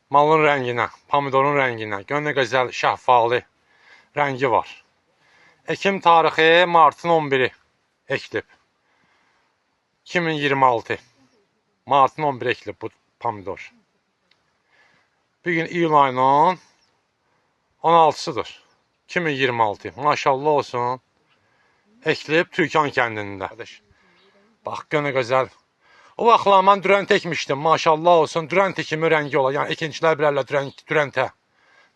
malın rənginə, pomidorun rənginə. Gör nə gözəl şəffalı rəngi var. Ekim tarixi martın 11-i ekilib. 2026. Martın 11-i ekilib bu pomidor. Bugün iyul ayının 16-sıdır. 2026. Maşallah olsun. Ekilib Türkan kəndində. Bax, gör nə gözəl. O vaxtlar mən dürəntə ekmişdim. Maşallah olsun. Dürəntə kimi rəngi olur. Yəni ikincilər bilərlər dürəntə.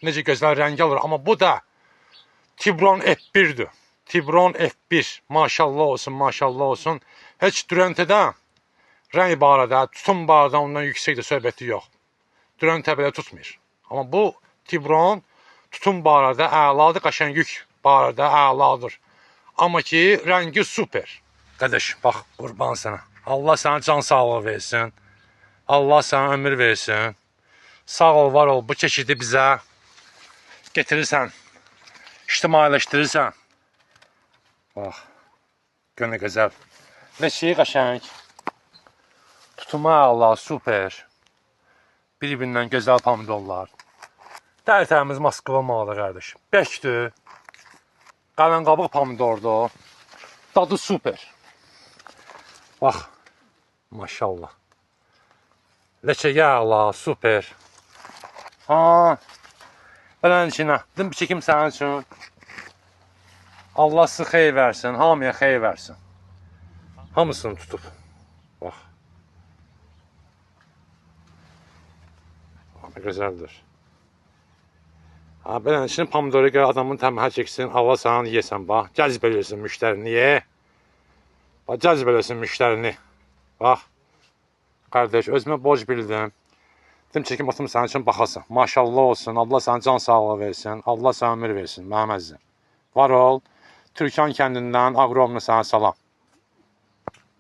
Necə gözəl rəngi alır. Amma bu da Tibron F1'dir. Tibron F1. Maşallah olsun, maşallah olsun. Heç dürəntədə rəng barədə, tutum barədə ondan yüksəkdir, söhbəti yox. Dürəntə belə tutmur. Amma bu Tibron tutum barədə əladır, qəşəng yük barədə əladır. Amma ki, rəngi super. Qardaş, bax, qurban sənə. Allah sənə can sağlığı versin. Allah sənə ömür versin. Sağ ol, var ol. Bu çeşidi bizə getirirsən. İctimailəşdirirsən. Bax. Gör nə gözəl. Və şey qəşəng. Tutumu əla, super. Bir-birindən gözəl pomidorlar. Tərtəmiz Moskva malı, qardaş. Bəkdir. Qalın qabıq pomidordur. Dadı super. Bax, maşallah. Ləçəyə əla, super. Ha, belən içinə. Dim bir çəkim sənin üçün. Allah sizə xeyir versin, hamıya xeyir versin. Hamısını tutub. Bax. Nə gözəldir. Ha, belən içini pomidoru görə adamın təməhə çəksin, Allah sana yeyəsən, bax. Cəzb eləsin müştərini, ye. Bax, cəzb eləsin müştərini. Bax, qardaş, özümə borc bildim. Dedim çəkim atım sənin üçün baxasın. Maşallah olsun, Allah sana can sağlığı versin, Allah sana ömür versin, mənim əzizim. Var ol, Türkan kəndindən Aqrovna sana salam.